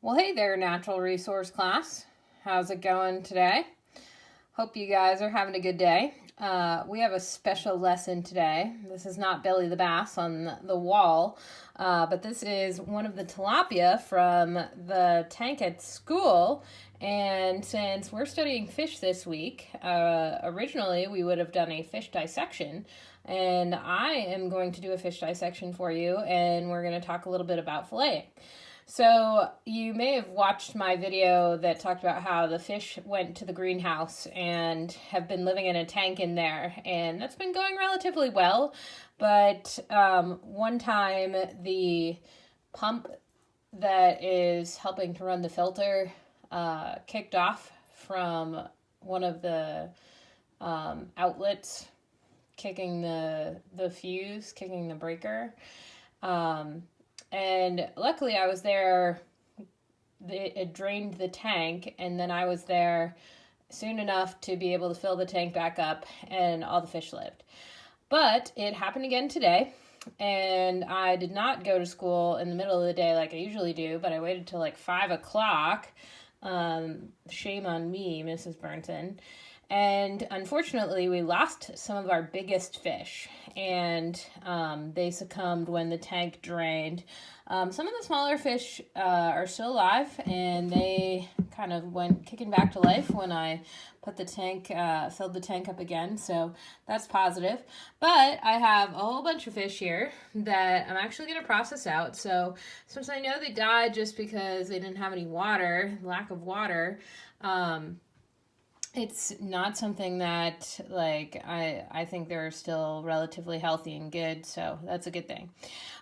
Well, hey there, natural resource class. How's it going today? Hope you guys are having a good day. We have a special lesson today. This is not Billy the Bass on the wall, but this is one of the tilapia from the tank at school. And since we're studying fish this week, originally we would have done a fish dissection. And I am going to do a fish dissection for you, and we're going to talk a little bit about filleting. So you may have watched my video that talked about how the fish went to the greenhouse and have been living in a tank in there, and that's been going relatively well. But one time the pump that is helping to run the filter kicked off from one of the outlets, kicking the fuse, kicking the breaker. And luckily I was there, it drained the tank, and then I was there soon enough to be able to fill the tank back up, and all the fish lived. But it happened again today, and I did not go to school in the middle of the day like I usually do, but I waited till like 5 o'clock. Shame on me, Mrs. Burnson. And unfortunately, we lost some of our biggest fish, and they succumbed when the tank drained. Some of the smaller fish are still alive, and they kind of went kicking back to life when I put the tank, filled the tank up again, so that's positive. But I have a whole bunch of fish here that I'm actually going to process out. So since I know they died just because they didn't have any water, lack of water, it's not something that, like, I think they're still relatively healthy and good, so that's a good thing.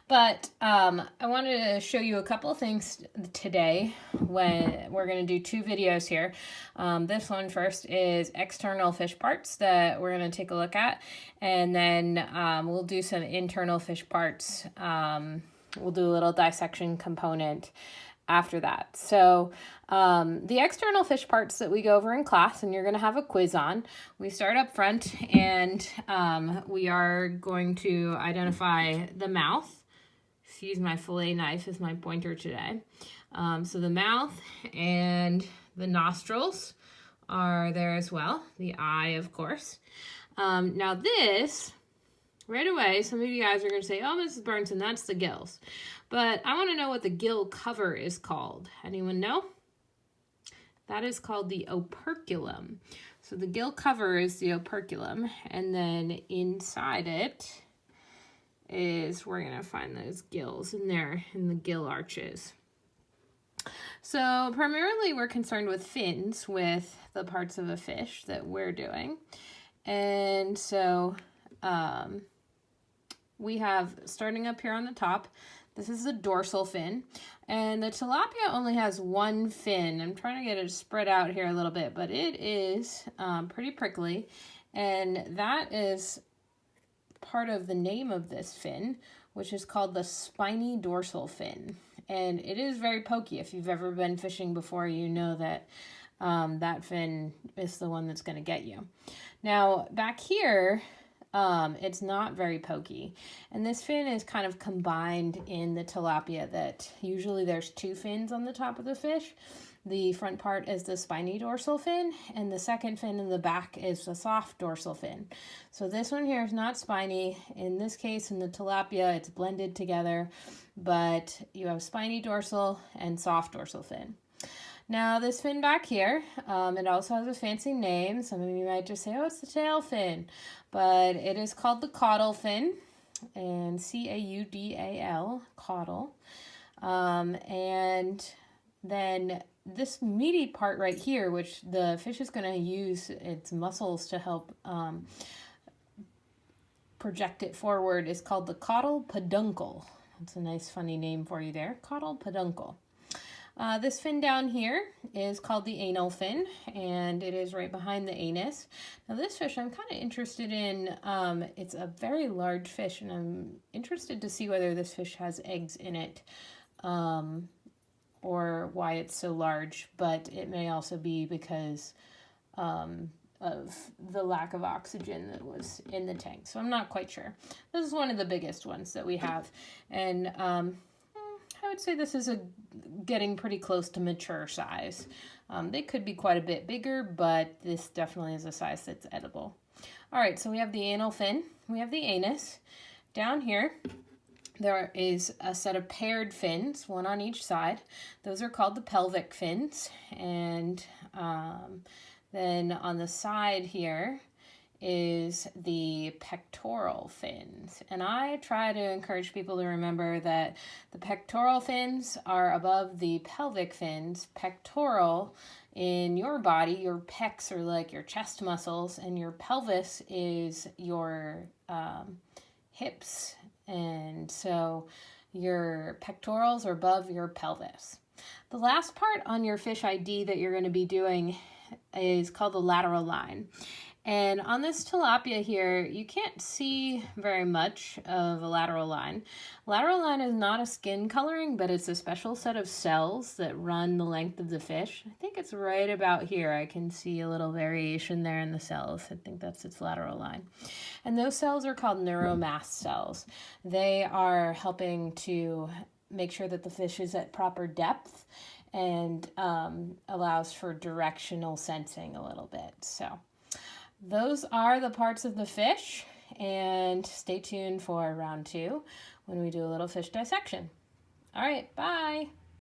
But I wanted to show you a couple of things today when we're going to do 2 videos here. This one first is external fish parts that we're going to take a look at, and then we'll do some internal fish parts. We'll do a little dissection component after that. So the external fish parts that we go over in class, and you're going to have a quiz on, we start up front, and we are going to identify the mouth. Use my fillet knife as my pointer today. So the mouth and the nostrils are there as well. The eye, of course. Now this, right away, some of you guys are going to say, oh, Mrs. Burnson, that's the gills. But I want to know what the gill cover is called. Anyone know? That is called the operculum. So the gill cover is the operculum, and then inside it is, we're going to find those gills in there, in the gill arches. So primarily we're concerned with fins, with the parts of a fish that we're doing. And so we have, starting up here on the top, this is the dorsal fin, and the tilapia only has one fin. I'm trying to get it spread out here a little bit, but it is pretty prickly, and that is part of the name of this fin, which is called the spiny dorsal fin. And it is very pokey. If you've ever been fishing before, you know that that fin is the one that's going to get you. Now, back here, it's not very pokey. And this fin is kind of combined in the tilapia, that usually there's 2 fins on the top of the fish. The front part is the spiny dorsal fin, and the second fin in the back is the soft dorsal fin. So this one here is not spiny. In this case, in the tilapia, it's blended together, but you have spiny dorsal and soft dorsal fin. Now this fin back here, it also has a fancy name. Some of you might just say, oh, it's the tail fin, but it is called the caudal fin, and C-A-U-D-A-L, caudal. And then this meaty part right here, which the fish is going to use its muscles to help project it forward, is called the caudal peduncle. That's a nice funny name for you there, caudal peduncle. This fin down here is called the anal fin, and it is right behind the anus. Now this fish I'm kind of interested in. It's a very large fish, and I'm interested to see whether this fish has eggs in it, or why it's so large, but it may also be because of the lack of oxygen that was in the tank. So I'm not quite sure. This is one of the biggest ones that we have, and I I would say this is getting pretty close to mature size. They could be quite a bit bigger, but this definitely is a size that's edible. All right, so we have the anal fin, we have the anus. Down here, there is a set of paired fins, one on each side. Those are called the pelvic fins. And then on the side here is the pectoral fins. And I try to encourage people to remember that the pectoral fins are above the pelvic fins. Pectoral in your body, your pecs are like your chest muscles, and your pelvis is your hips. And so your pectorals are above your pelvis. The last part on your fish ID that you're going to be doing is called the lateral line. And on this tilapia here, you can't see very much of a lateral line. Lateral line is not a skin coloring, but it's a special set of cells that run the length of the fish. I think it's right about here. I can see a little variation there in the cells. I think that's its lateral line. And those cells are called neuromast cells. They are helping to make sure that the fish is at proper depth and allows for directional sensing a little bit. So those are the parts of the fish, and stay tuned for round 2 when we do a little fish dissection. All right, bye.